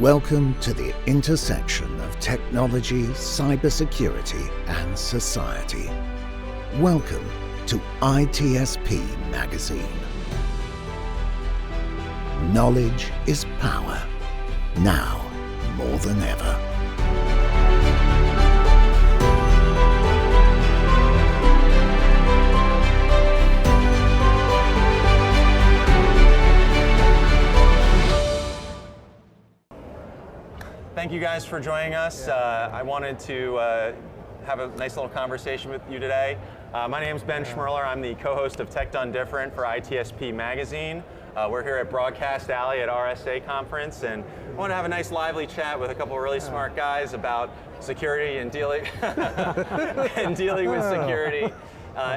Welcome to the intersection of technology, cybersecurity, and society. Welcome to ITSP Magazine. Knowledge is power, now more than ever. Thank you guys for joining us. I wanted to have a nice little conversation with you today. My name is Ben Schmerler. I'm the co-host of Tech Done Different for ITSP Magazine. We're here at Broadcast Alley at RSA conference, and I want to have a nice lively chat with a couple of really smart guys about security and dealing and dealing with security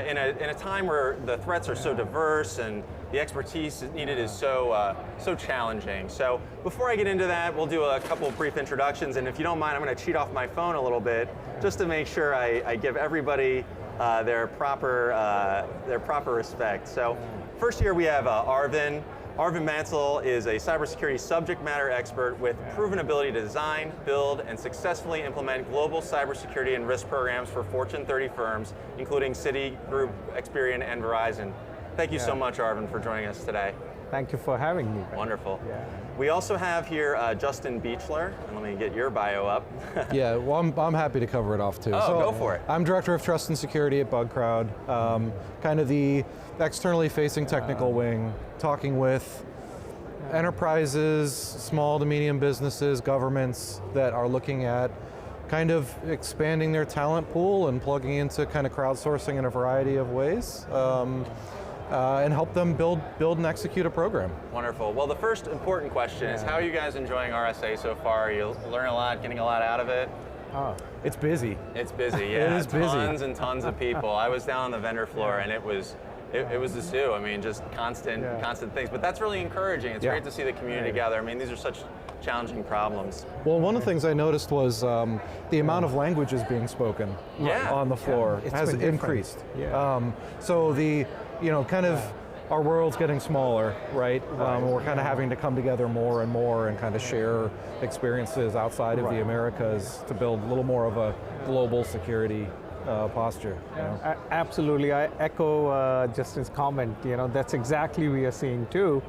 in a time where the threats are so diverse and the expertise needed is so challenging. So before I get into that, we'll do a couple of brief introductions, and if you don't mind, I'm going to cheat off my phone a little bit just to make sure I give everybody their proper respect. So first here we have Arvin. Arvin Bansal is a cybersecurity subject matter expert with proven ability to design, build, and successfully implement global cybersecurity and risk programs for Fortune 30 firms, including Citigroup, Experian, and Verizon. Thank you so much, Arvin, for joining us today. Thank you for having me. Wonderful. We also have here Justin Beachler, and let me get your bio up. Yeah, well, I'm happy to cover it off too. Oh, so go for it. I'm Director of Trust and Security at BugCrowd, kind of the externally facing technical wing, talking with enterprises, small to medium businesses, governments that are looking at kind of expanding their talent pool and plugging into kind of crowdsourcing in a variety of ways. And help them build and execute a program. Wonderful. Well, the first important question is, how are you guys enjoying RSA so far? Are you learning a lot, getting a lot out of it? It's busy. It's busy, yeah. It is busy. Tons and tons of people. I was down on the vendor floor, and it was the zoo. I mean, just constant things. But that's really encouraging. It's great to see the community together. I mean, these are such challenging problems. Well, one of the things I noticed was the amount of languages being spoken on the floor has increased. So the kind of our world's getting smaller, right? We're kind of having to come together more and more and kind of share experiences outside of the Americas to build a little more of a global security posture. Absolutely, I echo Justin's comment. That's exactly what we are seeing too.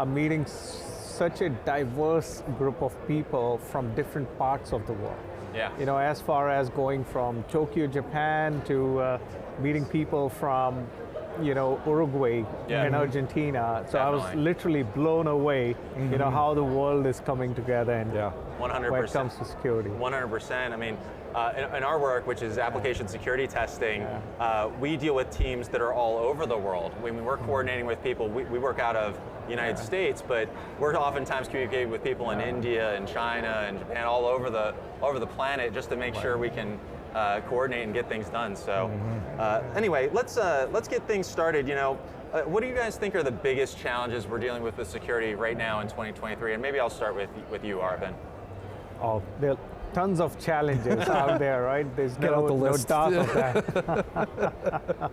Meeting such a diverse group of people from different parts of the world. As far as going from Tokyo, Japan to meeting people from Uruguay and Argentina. So I was literally blown away, how the world is coming together and 100%. when it comes to security. 100%. I mean, in our work, which is application security testing, we deal with teams that are all over the world. When we're coordinating with people, we work out of the United States, but we're oftentimes communicating with people in India and China and Japan, all over the planet, just to make sure we can coordinate and get things done. So anyway, let's get things started. What do you guys think are the biggest challenges we're dealing with security right now in 2023? And maybe I'll start with you, Arvin. Oh, there are tons of challenges out there, right? There's no doubt of that.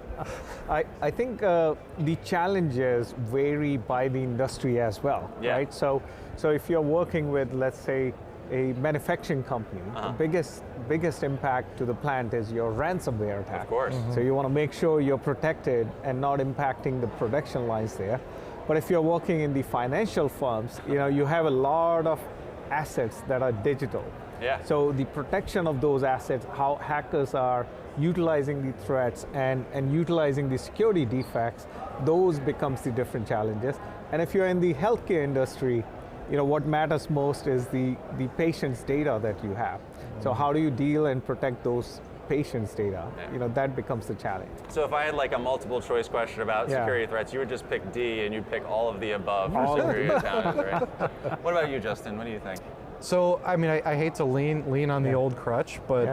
I think the challenges vary by the industry as well, right? So if you're working with, let's say, a manufacturing company, the biggest impact to the plant is your ransomware attack. Of course. So you want to make sure you're protected and not impacting the production lines there. But if you're working in the financial firms, you have a lot of assets that are digital. So the protection of those assets, how hackers are utilizing the threats and utilizing the security defects, those becomes the different challenges. And if you're in the healthcare industry, what matters most is the patient's data that you have. So how do you deal and protect those patient's data? That becomes the challenge. So if I had like a multiple choice question about security threats, you would just pick D and you'd pick all of the above for security challenges, right? What about you, Justin? What do you think? So, I mean, I hate to lean on the old crutch, but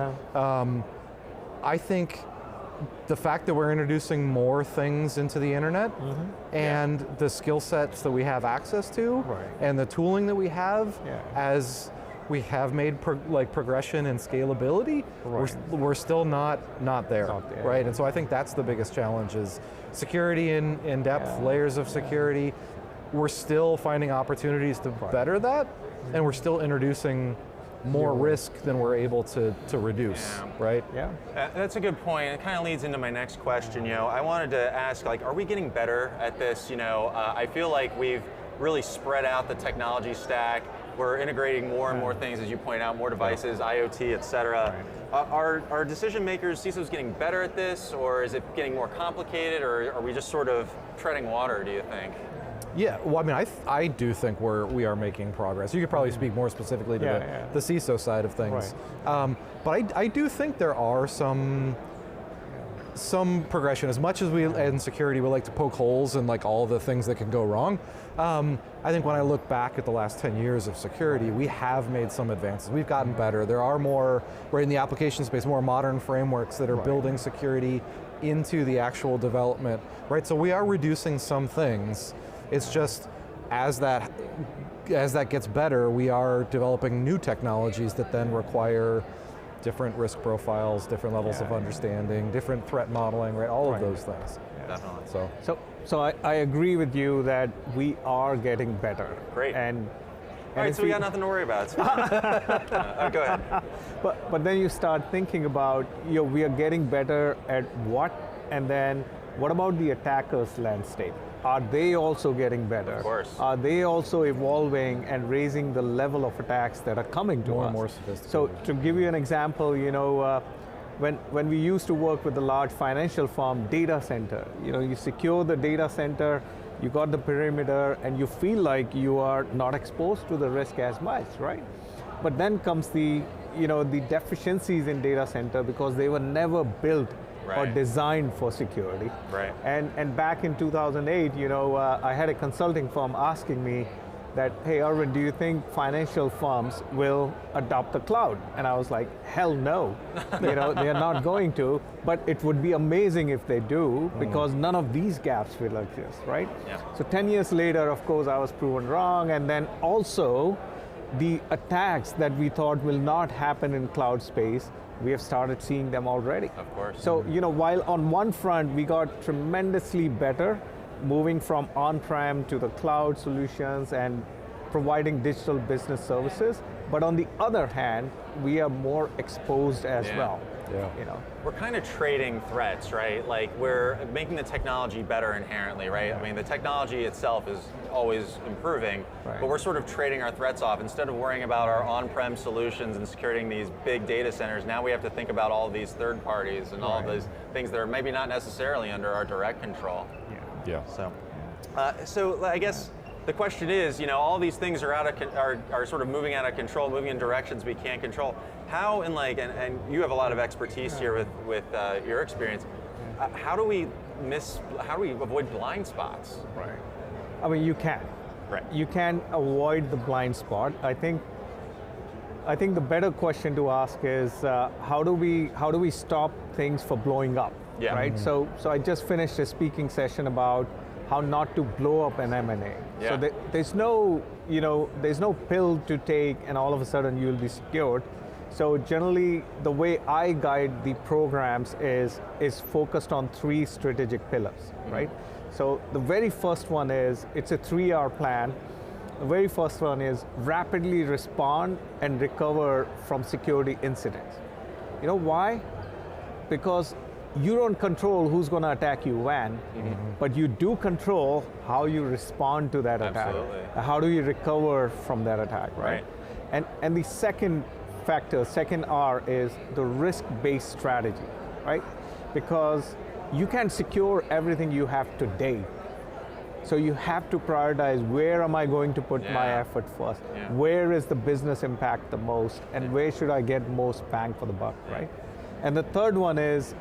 I think the fact that we're introducing more things into the internet and the skill sets that we have access to and the tooling that we have as we have made progression and scalability, we're still not there, right? And so I think that's the biggest challenge is security in depth, layers of security, we're still finding opportunities to better that, and we're still introducing more risk than we're able to reduce, right? Yeah. That's a good point. It kind of leads into my next question. I wanted to ask, like, are we getting better at this? I feel like we've really spread out the technology stack. We're integrating more and more things, as you point out, more devices, IoT, et cetera. Are decision makers, CISOs, getting better at this, or is it getting more complicated, or are we just sort of treading water, do you think? Yeah, well, I mean, I do think we are making progress. You could probably speak more specifically to the CISO side of things. Right. But I do think there are some progression. As much as we in security, we like to poke holes in like all the things that can go wrong. I think when I look back at the last 10 years of security, we have made some advances. We've gotten better. There are more, right in the application space, more modern frameworks that are building security into the actual development, right? So we are reducing some things. It's just as that gets better, we are developing new technologies that then require different risk profiles, different levels of understanding, different threat modeling, right? All of those things. Yeah. Definitely. So I agree with you that we are getting better. Great. And all right, so we got nothing to worry about. It's fine. Go ahead. But then you start thinking about, we are getting better at what, and then what about the attacker's landscape? Are they also getting better? Of course. Are they also evolving and raising the level of attacks that are coming to us? More and more sophisticated. So to give you an example, when we used to work with a large financial firm, data center, you secure the data center, you got the perimeter, and you feel like you are not exposed to the risk as much, right? But then comes the deficiencies in data center because they were never built or designed for security. Right. And back in 2008, I had a consulting firm asking me that, hey, Arvin, do you think financial firms will adopt the cloud? And I was like, hell no. They are not going to, but it would be amazing if they do, because none of these gaps will exist, right? Yeah. So 10 years later, of course, I was proven wrong, and then also the attacks that we thought will not happen in cloud space, we have started seeing them already. Of course. So, while on one front we got tremendously better, moving from on-prem to the cloud solutions and providing digital business services, but on the other hand, we are more exposed as well. Yeah. We're kind of trading threats, right? Like, we're making the technology better inherently, right? I mean, the technology itself is always improving, but we're sort of trading our threats off. Instead of worrying about our on-prem solutions and securing these big data centers, now we have to think about all these third parties and all of those things that are maybe not necessarily under our direct control. Yeah. So I guess the question is, all these things are sort of moving out of control, moving in directions we can't control. How, and you have a lot of expertise here with your experience. How do we avoid blind spots? Right. I mean, you can. Right. You can avoid the blind spot. I think the better question to ask is how do we stop things from blowing up? Yeah. Right. So I just finished a speaking session about how not to blow up an M&A. Yeah. So there's no pill to take and all of a sudden you'll be secured. So generally, the way I guide the programs is focused on 3 strategic pillars, right? So the very first one is, it's a 3R plan. The very first one is rapidly respond and recover from security incidents. You know why? Because you don't control who's going to attack you when, but you do control how you respond to that attack. Absolutely. How do you recover from that attack, right? And the second factor, second R, is the risk-based strategy, right? Because you can't secure everything you have today. So you have to prioritize, where am I going to put my effort first? Where is the business impact the most? And where should I get most bang for the buck, right? And the third one is,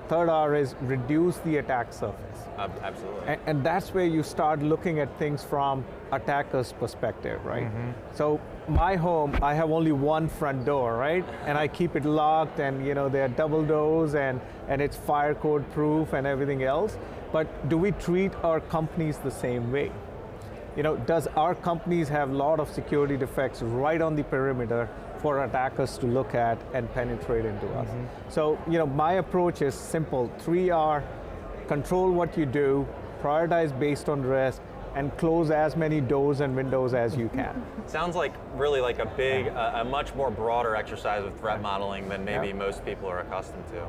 third R is reduce the attack surface. Absolutely. And that's where you start looking at things from attacker's perspective, right? So my home, I have only one front door, right? And I keep it locked, and there are double doors, and it's fire code proof and everything else. But do we treat our companies the same way? Does our companies have a lot of security defects right on the perimeter for attackers to look at and penetrate into us? So, my approach is simple: 3R, control what you do, prioritize based on risk, and close as many doors and windows as you can. Sounds like really like a big, a much more broader exercise of threat modeling than maybe most people are accustomed to.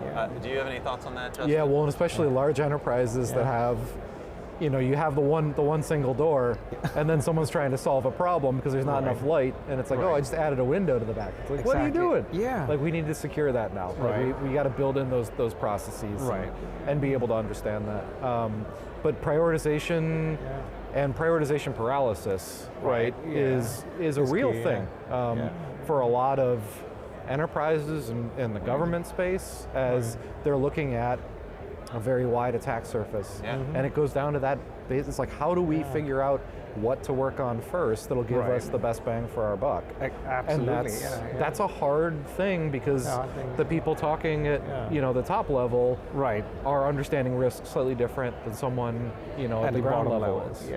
Yeah. Do you have any thoughts on that, Justin? Yeah, well, and especially large enterprises that have, you have the one single door, and then someone's trying to solve a problem because there's not enough light, and it's like, oh, I just added a window to the back. It's like, what are you doing? Yeah. Like, we need to secure that now. Right. Like, we got to build in those processes, and be able to understand that. But prioritization and prioritization paralysis, right, is a real thing for a lot of enterprises in the government space as they're looking at a very wide attack surface. And it goes down to that, it's like, how do we figure out what to work on first that'll give us the best bang for our buck? Absolutely. And that's a hard thing because the people talking at the top level are understanding risk slightly different than someone at the ground level is.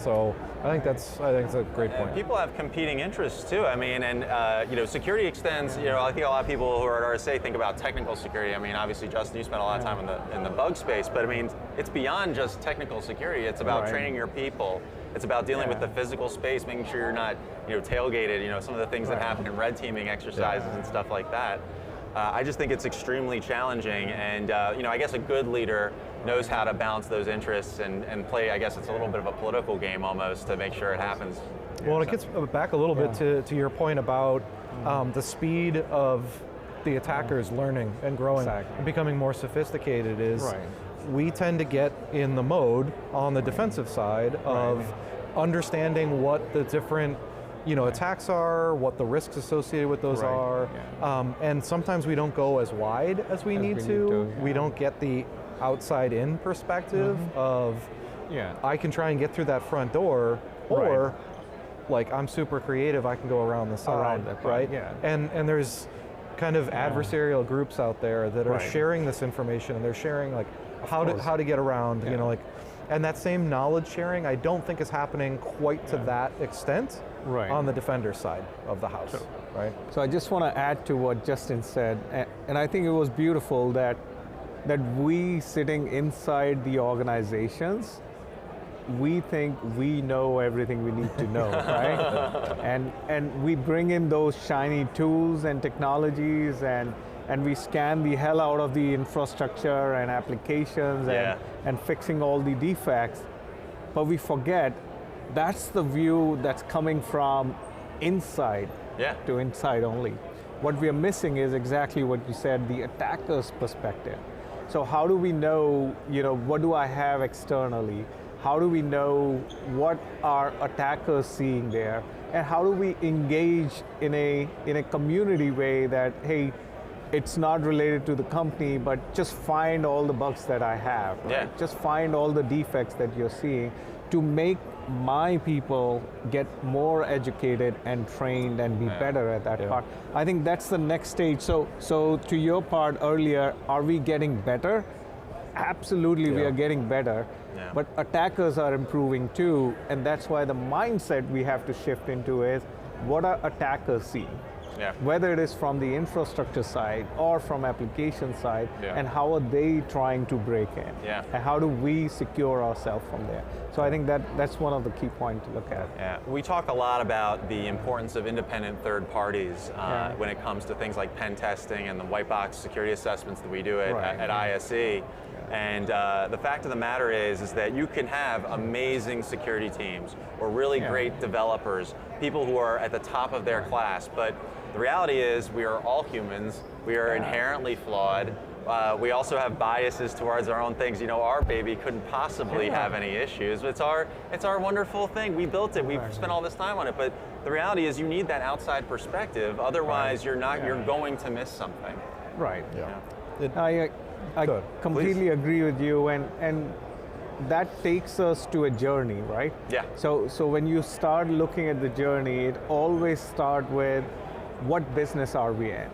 So I think it's a great point. People have competing interests too. I mean, and security extends. I think a lot of people who are at RSA think about technical security. I mean, obviously, Justin, you spent a lot of time in the bug space, but I mean, it's beyond just technical security. It's about training your people. It's about dealing with the physical space, making sure you're not, tailgated. Some of the things that happen in red teaming exercises and stuff like that. I just think it's extremely challenging, and I guess a good leader knows how to balance those interests and play. I guess it's a little bit of a political game almost to make sure it happens. Well, it gets back a little bit to your point about the speed of the attackers learning and growing and becoming more sophisticated. We tend to get in the mode on the defensive side of understanding what the different attacks are, what the risks associated with those are, and sometimes we don't go as wide as we need to. We don't get the outside-in perspective of, I can try and get through that front door, or like I'm super creative, I can go around the side, And there's kind of adversarial groups out there that are sharing this information, and they're sharing like how to get around, and that same knowledge sharing, I don't think is happening quite to that extent on the defender side of the house, So I just want to add to what Justin said, and I think it was beautiful that we sitting inside the organizations, we think we know everything we need to know, and we bring in those shiny tools and technologies, and we scan the hell out of the infrastructure and applications and fixing all the defects, but we forget that's the view that's coming from inside to inside only. What we are missing is exactly what you said, the attacker's perspective. So how do we know, what do I have externally? How do we know what are attackers seeing there? And how do we engage in a community way that, hey, it's not related to the company, but just find all the bugs that I have. Just find all the defects that you're seeing to make my people get more educated and trained and be better at that part. I think that's the next stage. So to your part earlier, are we getting better? Absolutely, we are getting better. But attackers are improving too, and that's why the mindset we have to shift into is, what are attackers seeing? Whether it is from the infrastructure side or from application side, and how are they trying to break in? And how do we secure ourselves from there? So I think that's one of the key points to look at. We talk a lot about the importance of independent third parties when it comes to things like pen testing and the white box security assessments that we do at ISE. And the fact of the matter is that you can have amazing security teams or really great developers, people who are at the top of their class, but the reality is we are all humans, we are inherently flawed, we also have biases towards our own things. Our baby couldn't possibly have any issues. It's our wonderful thing, we built it, we've spent all this time on it, but the reality is you need that outside perspective, otherwise you're going to miss something. I completely agree with you, and that takes us to a journey, right? So when you start looking at the journey, it always starts with, what business are we in?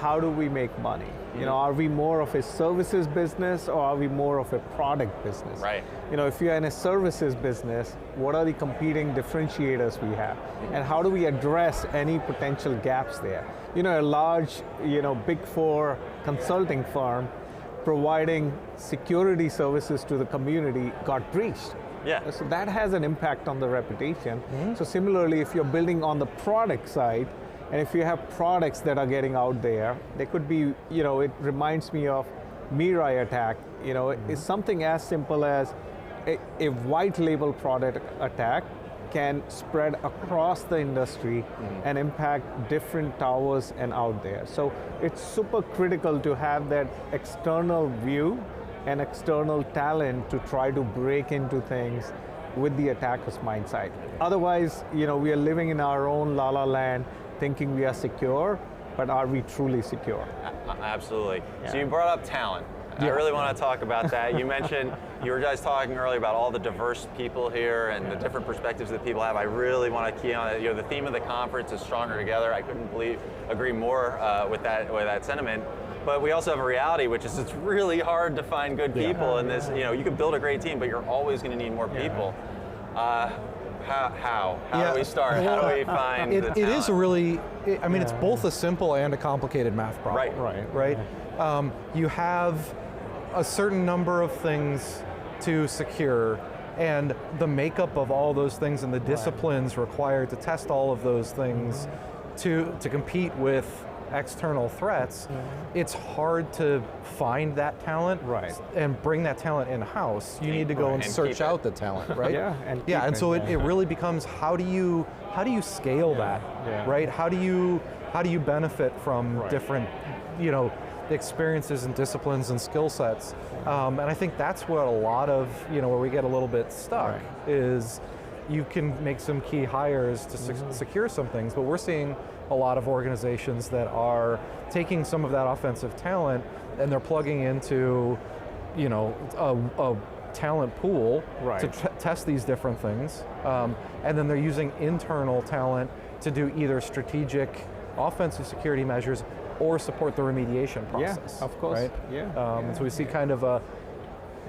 How do we make money? Are we more of a services business or are we more of a product business? If you're in a services business, what are the competing differentiators we have? And how do we address any potential gaps there? A large, Big Four consulting firm providing security services to the community got breached. Yeah. So that has an impact on the reputation. So similarly, if you're building on the product side, and if you have products that are getting out there, they could be, it reminds me of Mirai attack. It's something as simple as a white label product attack can spread across the industry and impact different towers and out there. So it's super critical to have that external view and external talent to try to break into things with the attacker's mindset. Otherwise, we are living in our own la-la land thinking we are secure, but are we truly secure? Absolutely. Yeah. So you brought up talent. I really want to talk about that. You mentioned, you were guys talking earlier about all the diverse people here and the different perspectives that people have. I really want to key on it. The theme of the conference is Stronger Together. I couldn't agree more with that sentiment. But we also have a reality, which is it's really hard to find good people in this. You can build a great team, but you're always going to need more people. How do we start? How do we find the talent? It is a really, it's both a simple and a complicated math problem. Right. You have a certain number of things to secure, and the makeup of all those things and the disciplines required to test all of those things to compete with external threats, it's hard to find that talent and bring that talent in-house. You need to go and search out the talent, right? And so it really becomes how do you scale that, right? How do you benefit from different, experiences and disciplines and skill sets? And I think that's what a lot of, where we get a little bit stuck is you can make some key hires to secure some things, but we're seeing a lot of organizations that are taking some of that offensive talent and they're plugging into, a talent pool to test these different things. And then they're using internal talent to do either strategic offensive security measures or support the remediation process. Yeah, of course. Right? So we see kind of a,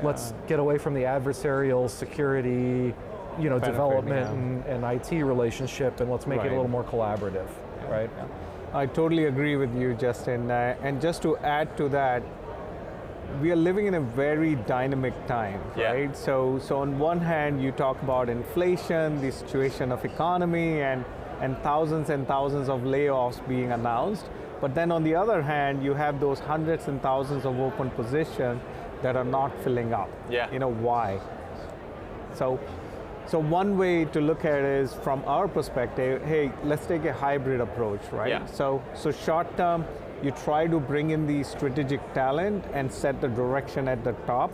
let's get away from the adversarial security, development and IT relationship, and let's make it a little more collaborative, right? I totally agree with you, Justin. And just to add to that, we are living in a very dynamic time, right? So on one hand, you talk about inflation, the situation of economy, and thousands and thousands of layoffs being announced. But then on the other hand, you have those hundreds and thousands of open positions that are not filling up. Why? So one way to look at it is from our perspective, hey, let's take a hybrid approach, right? So short term, you try to bring in the strategic talent and set the direction at the top.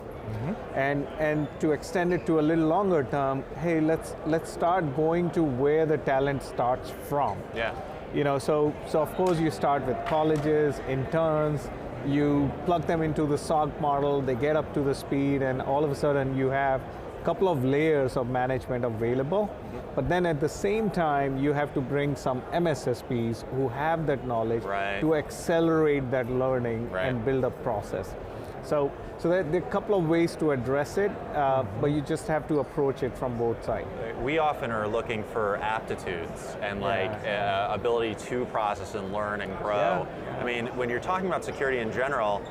And to extend it to a little longer term, hey, let's start going to where the talent starts from. So of course you start with colleges, interns, you plug them into the SOC model, they get up to the speed, and all of a sudden you have a couple of layers of management available. But then at the same time, you have to bring some MSSPs who have that knowledge to accelerate that learning and build a process. So there are a couple of ways to address it, but you just have to approach it from both sides. We often are looking for aptitudes and ability to process and learn and grow. I mean, when you're talking about security in general,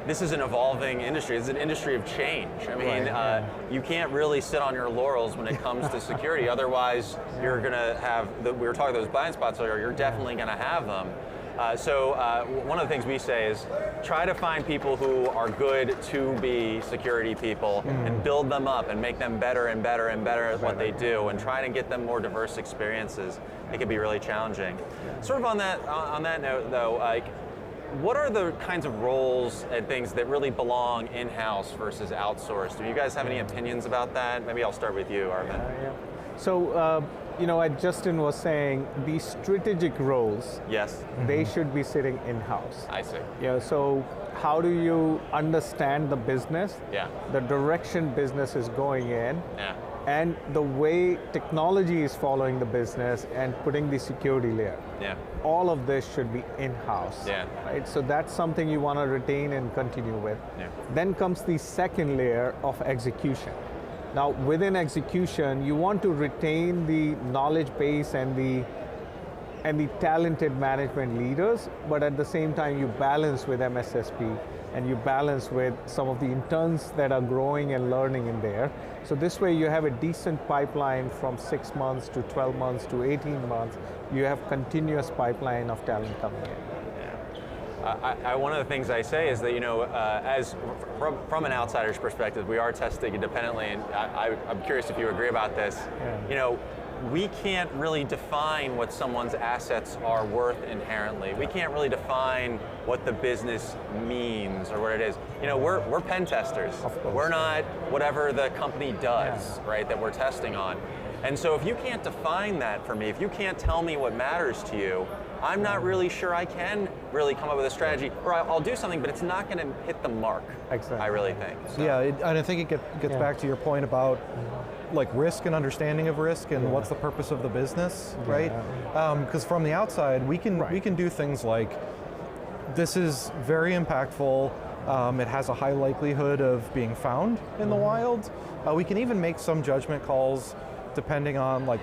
this is an evolving industry. It's an industry of change. I mean, you can't really sit on your laurels when it comes to security. Otherwise, you're going to have, we were talking about those blind spots earlier, you're definitely going to have them. So one of the things we say is try to find people who are good to be security people and build them up and make them better and better and better at what they do, and try to get them more diverse experiences. It can be really challenging. Sort of on that note though, like, what are the kinds of roles and things that really belong in-house versus outsourced? Do you guys have any opinions about that? Maybe I'll start with you, Arvin. So, as Justin was saying, these strategic roles, they should be sitting in-house. I see. So how do you understand the business, the direction business is going in, and the way technology is following the business and putting the security layer. All of this should be in-house. Right? So that's something you want to retain and continue with. Then comes the second layer of execution. Now, within execution, you want to retain the knowledge base and the talented management leaders, but at the same time, you balance with MSSP and you balance with some of the interns that are growing and learning in there. So this way you have a decent pipeline from 6 months to 12 months to 18 months. You have continuous pipeline of talent coming in. One of the things I say is that, you know, as from an outsider's perspective, we are testing independently, and I'm curious if you agree about this. Yeah. You know, we can't really define what someone's assets are worth inherently. We can't really define what the business means or what it is. You know, we're pen testers. We're not whatever the company does, right, that we're testing on. And so if you can't define that for me, if you can't tell me what matters to you, I'm not really sure I can really come up with a strategy, or I'll do something, but it's not going to hit the mark, exactly. I really think. So. Yeah, and I think it gets back to your point about like risk and understanding of risk and what's the purpose of the business, right? Because from the outside, we can do things like, this is very impactful, it has a high likelihood of being found in the wild. We can even make some judgment calls depending on like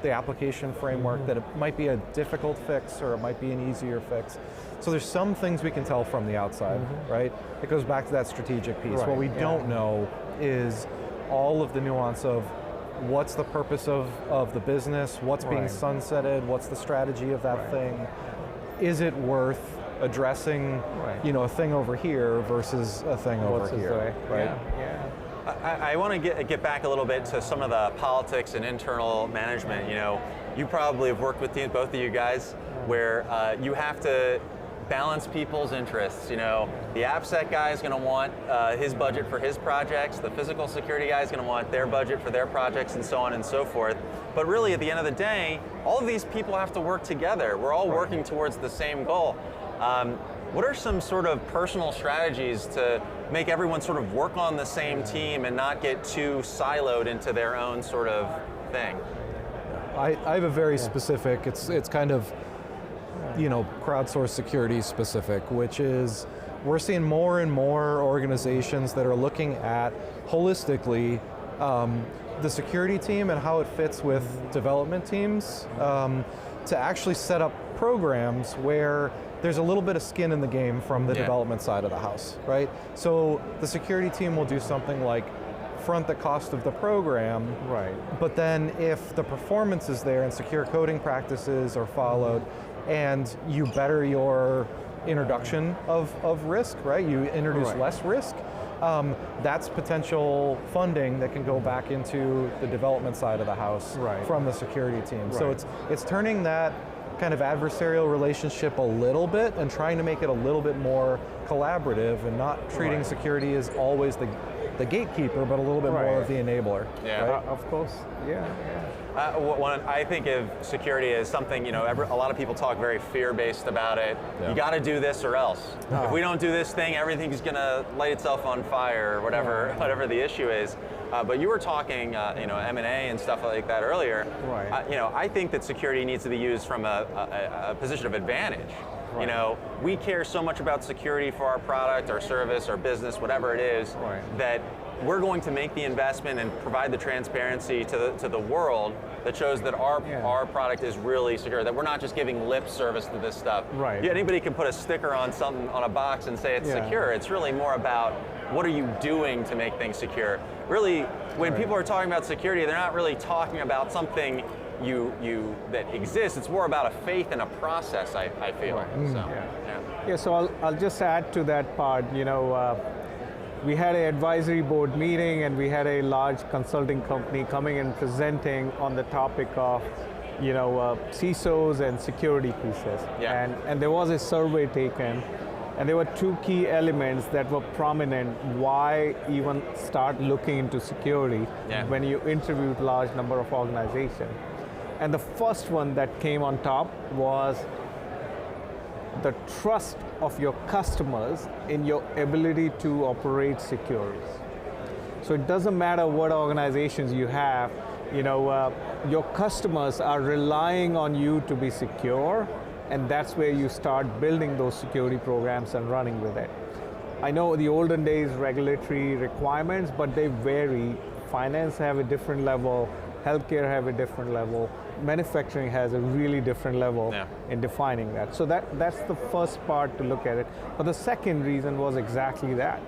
the application framework, that it might be a difficult fix or it might be an easier fix. So there's some things we can tell from the outside, right? It goes back to that strategic piece. What we don't know is all of the nuance of what's the purpose of the business, what's being sunsetted, what's the strategy of that thing. Is it worth addressing you know, a thing over here versus a thing over here, right? I want to get back a little bit to some of the politics and internal management. You know, you probably have worked with both of you guys where you have to balance people's interests. You know, the AppSec guy is going to want his budget for his projects, the physical security guy is going to want their budget for their projects, and so on and so forth. But really, at the end of the day, all of these people have to work together. We're all working towards the same goal. What are some sort of personal strategies to make everyone sort of work on the same team and not get too siloed into their own sort of thing? I have a very specific, it's kind of, you know, crowdsourced security specific, which is we're seeing more and more organizations that are looking at holistically the security team and how it fits with development teams to actually set up programs where there's a little bit of skin in the game from the development side of the house, right? So the security team will do something like front the cost of the program, but then if the performance is there and secure coding practices are followed and you better your introduction of risk, right? You introduce less risk, that's potential funding that can go back into the development side of the house from the security team. So it's turning that kind of adversarial relationship a little bit and trying to make it a little bit more collaborative and not treating security as always the gatekeeper, but a little bit more of the enabler. Of course, I think of security as something, you know, a lot of people talk very fear-based about it. You got to do this or else. If we don't do this thing, everything's going to light itself on fire or whatever the issue is. But you were talking, you know, M&A and stuff like that earlier. You know, I think that security needs to be used from a position of advantage. You know, we care so much about security for our product, our service, our business, whatever it is, that we're going to make the investment and provide the transparency to the world that shows that our product is really secure, that we're not just giving lip service to this stuff. Anybody can put a sticker on something on a box and say it's secure. It's really more about what are you doing to make things secure. Really, when people are talking about security, they're not really talking about something that exists. It's more about a faith and a process, I feel. So I'll just add to that part. You know, we had an advisory board meeting and we had a large consulting company coming and presenting on the topic of, you know, CISOs and security pieces. And there was a survey taken, and there were two key elements that were prominent why even start looking into security when you interviewed large number of organizations. And the first one that came on top was the trust of your customers in your ability to operate securely. So it doesn't matter what organizations you have, you know, your customers are relying on you to be secure, and that's where you start building those security programs and running with it. I know the olden days regulatory requirements, but they vary. Finance have a different level, healthcare have a different level, manufacturing has a really different level in defining that. So that's the first part to look at it. But the second reason was exactly that.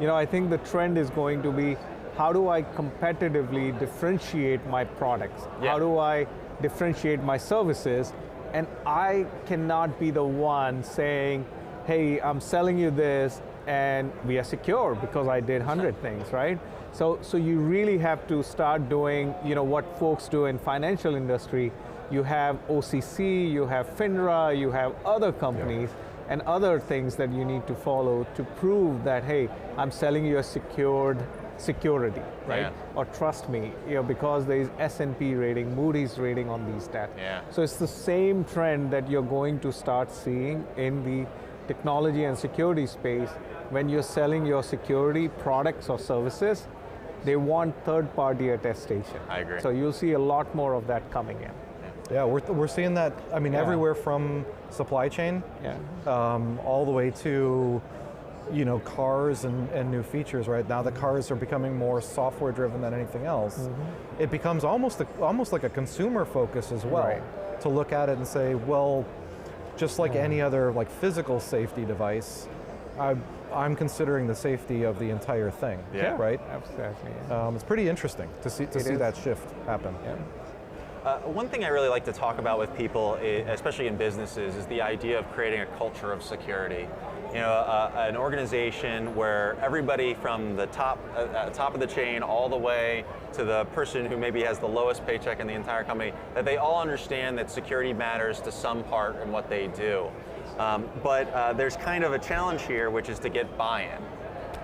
I think the trend is going to be, how do I competitively differentiate my products? How do I differentiate my services? And I cannot be the one saying, hey, I'm selling you this and we are secure because I did 100 things, right? So you really have to start doing, what folks do in financial industry. You have OCC, you have FINRA, you have other companies and other things that you need to follow to prove that, hey, I'm selling you a secured security, right? Or trust me, because there is S&P rating, Moody's rating on these stats. So it's the same trend that you're going to start seeing in the technology and security space. When you're selling your security products or services, they want third-party attestation. I agree. So you'll see a lot more of that coming in. Yeah, we're seeing that, everywhere from supply chain all the way to cars and new features. Right now the cars are becoming more software driven than anything else. It becomes almost like a consumer focus as well, to look at it and say, well, just like any other physical safety device, I'm considering the safety of the entire thing. Right? Absolutely. It's pretty interesting to see that shift happen. One thing I really like to talk about with people, especially in businesses, is the idea of creating a culture of security. An organization where everybody from the top of the chain all the way to the person who maybe has the lowest paycheck in the entire company, that they all understand that security matters to some part in what they do. But there's kind of a challenge here, which is to get buy-in.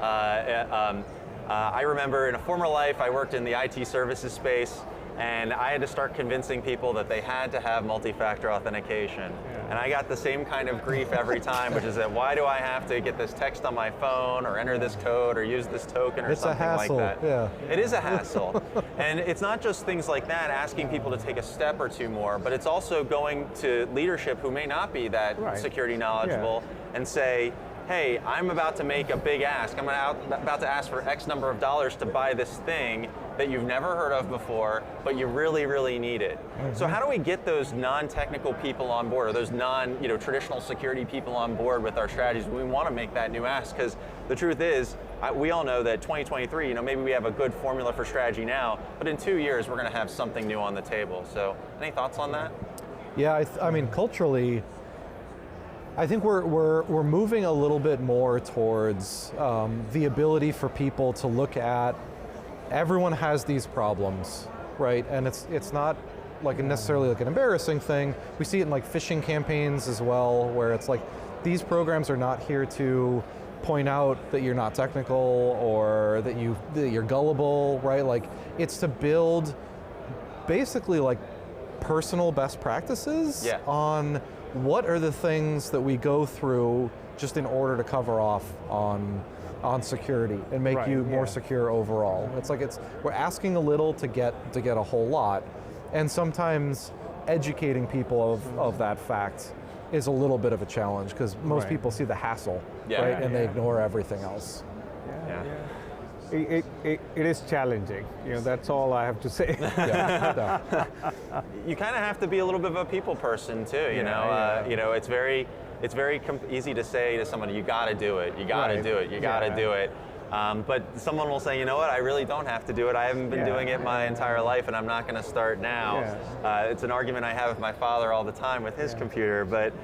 I remember in a former life, I worked in the IT services space, and I had to start convincing people that they had to have multi-factor authentication. And I got the same kind of grief every time, which is that why do I have to get this text on my phone or enter this code or use this token or something like that? It's a hassle, It is a hassle. And it's not just things like that, asking people to take a step or two more, but it's also going to leadership who may not be that security knowledgeable and say, hey, I'm about to make a big ask. I'm about to ask for X number of dollars to buy this thing that you've never heard of before, but you really, really need it. So how do we get those non-technical people on board, or those non-traditional security people on board with our strategies? We want to make that new ask, because the truth is, we all know that 2023, maybe we have a good formula for strategy now, but in 2 years, we're going to have something new on the table. So any thoughts on that? Yeah, I mean, culturally, I think we're moving a little bit more towards the ability for people to look at, everyone has these problems, right? And it's not necessarily an embarrassing thing. We see it in phishing campaigns as well, where it's these programs are not here to point out that you're not technical or that you're gullible, right? It's to build basically personal best practices on what are the things that we go through just in order to cover off on security and make you more secure overall. We're asking a little to get a whole lot, and sometimes educating people of that fact is a little bit of a challenge, because most people see the hassle, right, and they ignore everything else. It is challenging. That's all I have to say. You kind of have to be a little bit of a people person too. It's very easy to say to somebody, you got to do it. You got to do it. You got to do it. But someone will say, you know what? I really don't have to do it. I haven't been doing it my entire life, and I'm not going to start now. It's an argument I have with my father all the time with his computer. But.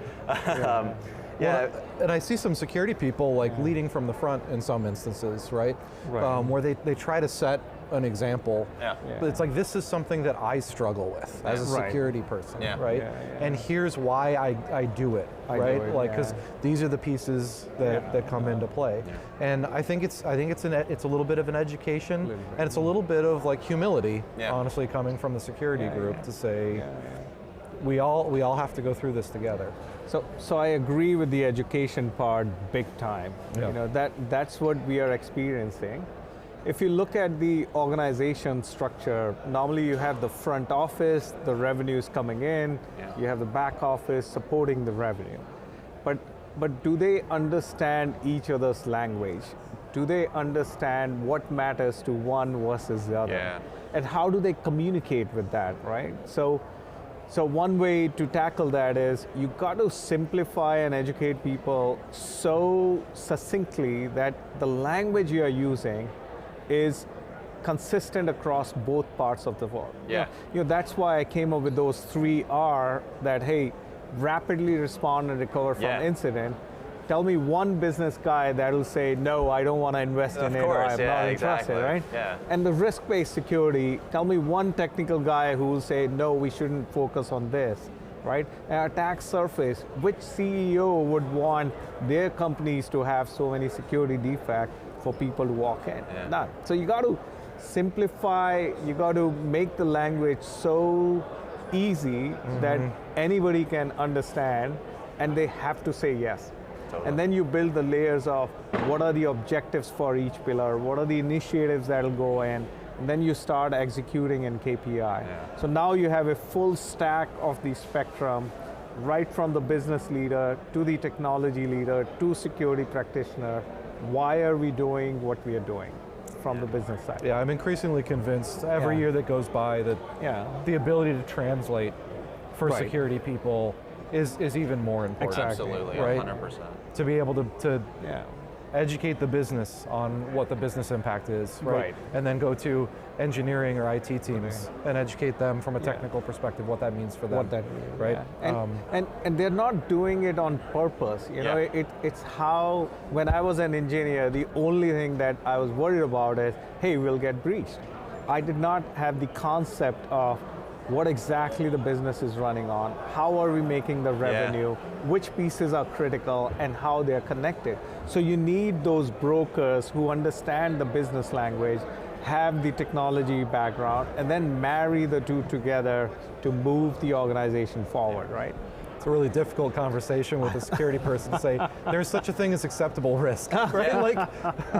Well, and I see some security people leading from the front in some instances, right? Where they try to set an example, but it's this is something that I struggle with as a security person, right? And here's why I do it, right? Because these are the pieces that come into play. And I think it's a little bit of an education, and it's a little bit of humility, honestly, coming from the security group to say, we all have to go through this together. So I agree with the education part big time. That's what we are experiencing. If you look at the organization structure, normally you have the front office, the revenues coming in, you have the back office supporting the revenue. But do they understand each other's language? do they understand what matters to one versus the other? Yeah. And how do they communicate with that, right? So one way to tackle that is you got to simplify and educate people so succinctly that the language you are using is consistent across both parts of the world. Yeah. That's why I came up with those 3R that, hey, rapidly respond and recover from incident. Tell me one business guy that will say, no, I don't want to invest in it, or I'm not interested, right? Yeah. And the risk-based security, tell me one technical guy who will say, no, we shouldn't focus on this, right? And attack surface, which CEO would want their companies to have so many security defects for people to walk in? Yeah. None. So you got to simplify, you got to make the language so easy that anybody can understand, and they have to say yes. Totally. And then you build the layers of what are the objectives for each pillar, what are the initiatives that'll go in, and then you start executing in KPI. Yeah. So now you have a full stack of the spectrum, right from the business leader to the technology leader to security practitioner. Why are we doing what we are doing from the business side? Yeah, I'm increasingly convinced every year that goes by that the ability to translate for security people is even more important. Exactly. Absolutely, right? 100%. To be able to educate the business on what the business impact is, right? And then go to engineering or IT teams and educate them from a technical perspective what that means for them. What that means, right? And they're not doing it on purpose. You know, it's how, when I was an engineer, the only thing that I was worried about is, hey, we'll get breached. I did not have the concept of what exactly the business is running on, how are we making the revenue, which pieces are critical, and how they're connected. So you need those brokers who understand the business language, have the technology background, and then marry the two together to move the organization forward, right? It's a really difficult conversation with a security person to say, there's such a thing as acceptable risk, right? Like,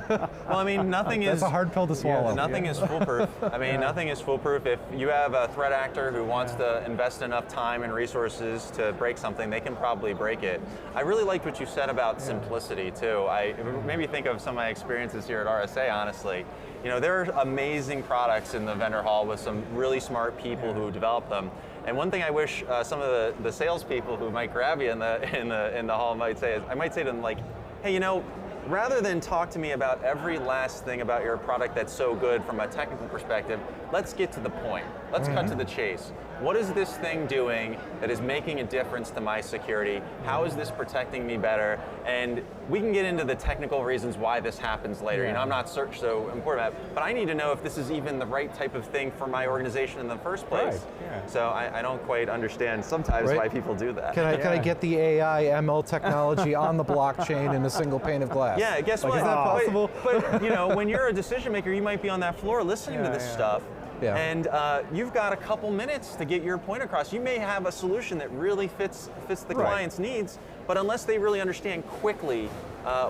well, I mean, nothing is... That's a hard pill to swallow. Nothing is foolproof. I mean, nothing is foolproof. If you have a threat actor who wants to invest enough time and resources to break something, they can probably break it. I really liked what you said about simplicity, too. It made me think of some of my experiences here at RSA, honestly. You know, there are amazing products in the vendor hall with some really smart people who develop them. And one thing I wish some of the salespeople who might grab you in the hall might say is, I might say to them, like, hey, you know, rather than talk to me about every last thing about your product that's so good from a technical perspective, let's get to the point. Let's cut to the chase. What is this thing doing that is making a difference to my security? How is this protecting me better? And we can get into the technical reasons why this happens later. You know, I'm not so important about it, but I need to know if this is even the right type of thing for my organization in the first place. So I don't quite understand sometimes why people do that. Can I get the AI ML technology on the blockchain in a single pane of glass? Yeah, guess what? Is that possible? But you know, when you're a decision maker, you might be on that floor listening to this stuff. And you've got a couple minutes to get your point across. You may have a solution that really fits the client's needs, but unless they really understand quickly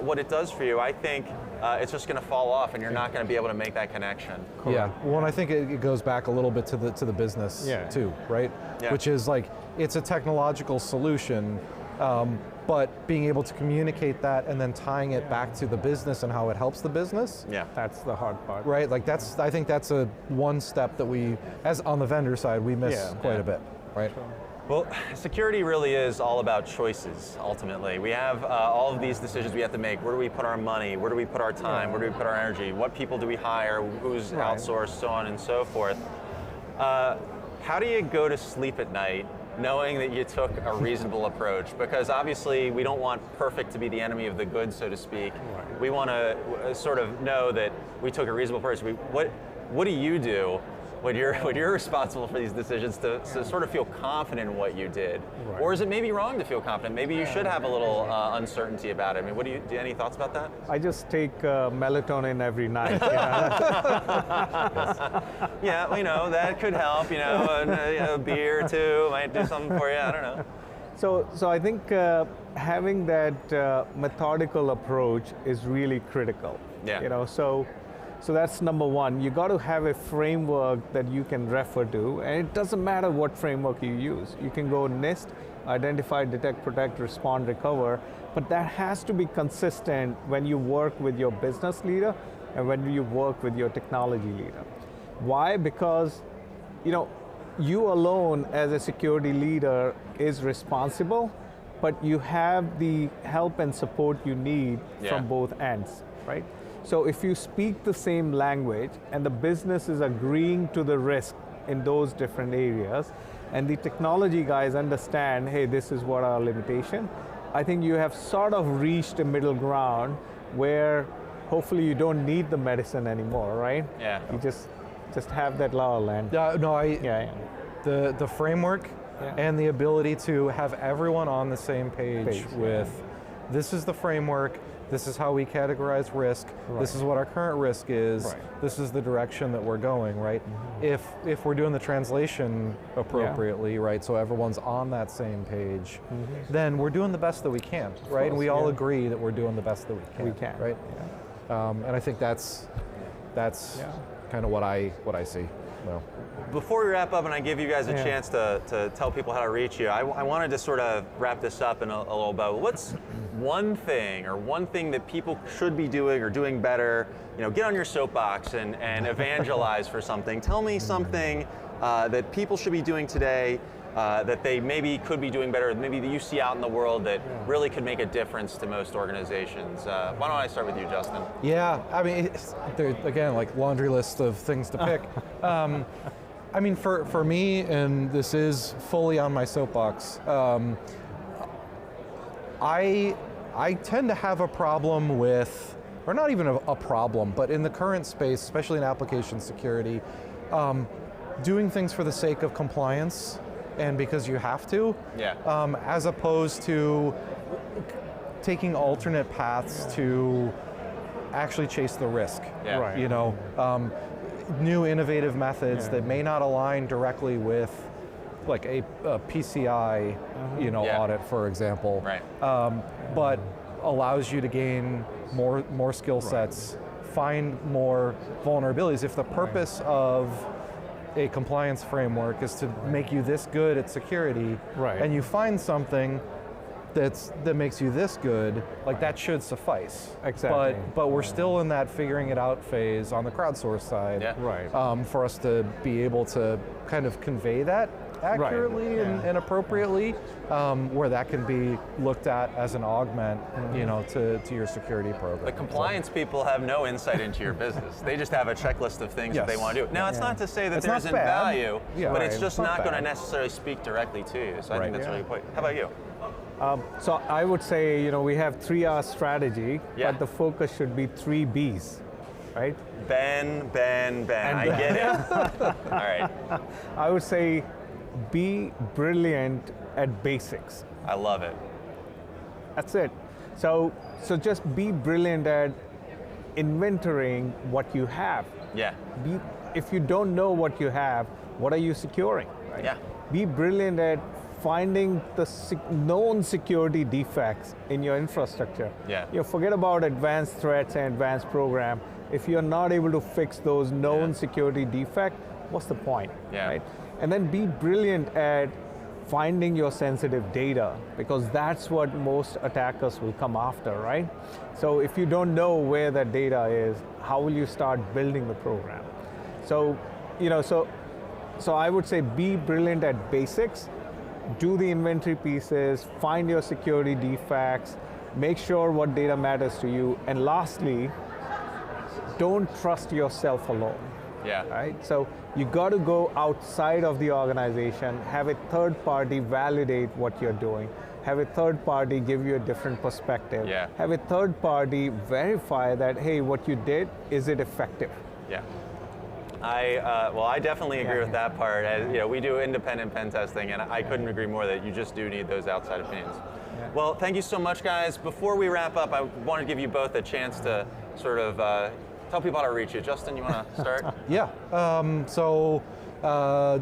what it does for you, I think it's just going to fall off, and you're not going to be able to make that connection. Yeah. Well, and I think it goes back a little bit to the business too, right? Which is like, it's a technological solution. But being able to communicate that and then tying it back to the business and how it helps the business. Yeah, that's the hard part. Right, like I think that's a one step that we, as on the vendor side, we miss quite a bit, right? Sure. Well, security really is all about choices, ultimately. We have all of these decisions we have to make. Where do we put our money? Where do we put our time? Where do we put our energy? What people do we hire? Who's outsourced? So on and so forth. How do you go to sleep at night knowing that you took a reasonable approach? Because obviously we don't want perfect to be the enemy of the good, so to speak. We want to sort of know that we took a reasonable approach. What do you do when you're responsible for these decisions to sort of feel confident in what you did? Or is it maybe wrong to feel confident? Maybe you should have a little uncertainty about it. I mean, do you have any thoughts about that? I just take melatonin every night. Yeah, you know, that could help, you know, a beer or two might do something for you, I don't know. So I think having that methodical approach is really critical. Yeah. You know, so So that's number one. You got to have a framework that you can refer to, and it doesn't matter what framework you use. You can go NIST, identify, detect, protect, respond, recover, but that has to be consistent when you work with your business leader and when you work with your technology leader. Why? Because, you alone as a security leader is responsible, but you have the help and support you need from both ends, right? So if you speak the same language and the business is agreeing to the risk in those different areas, and the technology guys understand, hey, this is what our limitation, I think you have sort of reached a middle ground where hopefully you don't need the medicine anymore, right? Yeah. You just have that la la land. The framework and the ability to have everyone on the same page with this is the framework, this is how we categorize risk, this is what our current risk is, this is the direction that we're going, right? Mm-hmm. If we're doing the translation appropriately, right, so everyone's on that same page, then we're doing the best that we can, right? And we all agree that we're doing the best that we can. Right? Yeah. And I think that's kind of what I see. Well. Before we wrap up and I give you guys a chance to tell people how to reach you, I wanted to sort of wrap this up in a little bit. What's one thing that people should be doing or doing better? Get on your soapbox and evangelize for something. Tell me something that people should be doing today that they maybe could be doing better, maybe that you see out in the world that really could make a difference to most organizations. Why don't I start with you, Justin? Yeah, I mean, there's, again, like laundry list of things to pick. I mean, for me, and this is fully on my soapbox, I tend to have a problem with, or not even a problem, but in the current space, especially in application security, doing things for the sake of compliance and because you have to, as opposed to taking alternate paths to actually chase the risk. New innovative methods that may not align directly with like a PCI audit, for example, but allows you to gain more skill sets, find more vulnerabilities. If the purpose of a compliance framework is to make you this good at security, and you find something that makes you this good, like that should suffice. Exactly. But we're still in that figuring it out phase on the crowdsource side. For us to be able to kind of convey that accurately and appropriately, where that can be looked at as an augment, to your security program. The compliance people have no insight into your business. They just have a checklist of things that they want to do. Now, it's not to say that there isn't value, but it's just not going to necessarily speak directly to you. So I think that's a really good point. How about you? So I would say, we have 3R strategy, but the focus should be 3 Bs, right? Ben. I get it. All right. I would say be brilliant at basics. I love it. That's it. So just be brilliant at inventorying what you have. If you don't know what you have, what are you securing? Right? Be brilliant at finding the known security defects in your infrastructure. Forget about advanced threats and advanced program. If you're not able to fix those known security defects, what's the point? Right? And then be brilliant at finding your sensitive data, because that's what most attackers will come after, right? So if you don't know where that data is, how will you start building the program? So I would say be brilliant at basics, do the inventory pieces, find your security defects, make sure what data matters to you, and lastly, don't trust yourself alone. Right? So you got to go outside of the organization, have a third party validate what you're doing, have a third party give you a different perspective, have a third party verify that, hey, what you did, is it effective? I definitely agree with that part. As, we do independent pen testing, and I couldn't agree more that you just do need those outside opinions. Well, thank you so much, guys. Before we wrap up, I want to give you both a chance to sort of tell people how to reach you. Justin, you want to start?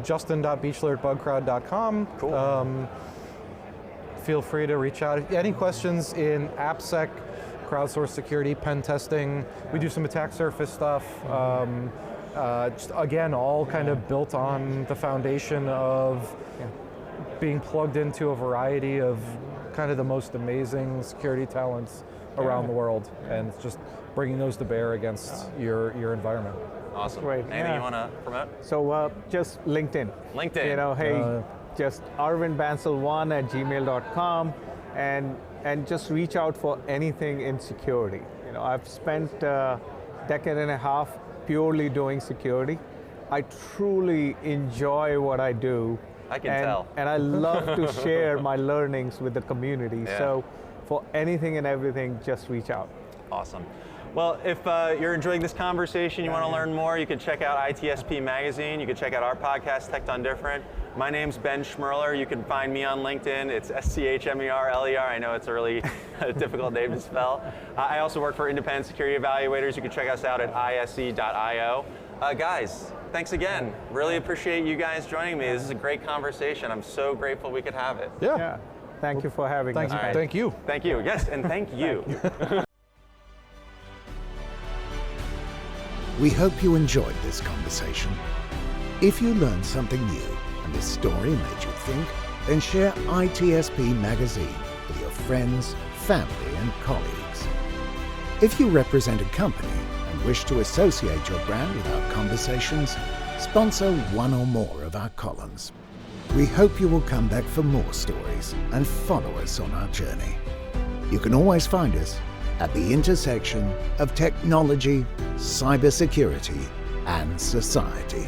Justin.beachler@bugcrowd.com. Cool. Feel free to reach out. Any questions in AppSec, crowdsourced security, pen testing. We do some attack surface stuff. Just again, all kind of built on the foundation of being plugged into a variety of kind of the most amazing security talents around the world, and it's just bringing those to bear against your environment. Awesome. Great. Anything you want to promote? So just LinkedIn. LinkedIn. You know, hey, just arvinbansal1@gmail.com, and just reach out for anything in security. You know, I've spent a decade and a half purely doing security. I truly enjoy what I do. I can tell. And I love to share my learnings with the community. Yeah. So for anything and everything, just reach out. Awesome. Well, if you're enjoying this conversation, you want to learn more, you can check out ITSP Magazine. You can check out our podcast, Tech Done Different. My name's Ben Schmerler. You can find me on LinkedIn. It's Schmerler. I know it's a really difficult name to spell. I also work for independent security evaluators. You can check us out at ise.io. Guys, thanks again. Really appreciate you guys joining me. This is a great conversation. I'm so grateful we could have it. Yeah. Thank you for having us. Right. Thank you. Thank you. Yes, and thank you. We hope you enjoyed this conversation. If you learned something new and this story made you think, then share ITSP Magazine with your friends, family, and colleagues. If you represent a company and wish to associate your brand with our conversations, sponsor one or more of our columns. We hope you will come back for more stories and follow us on our journey. You can always find us at the intersection of technology, cybersecurity, and society.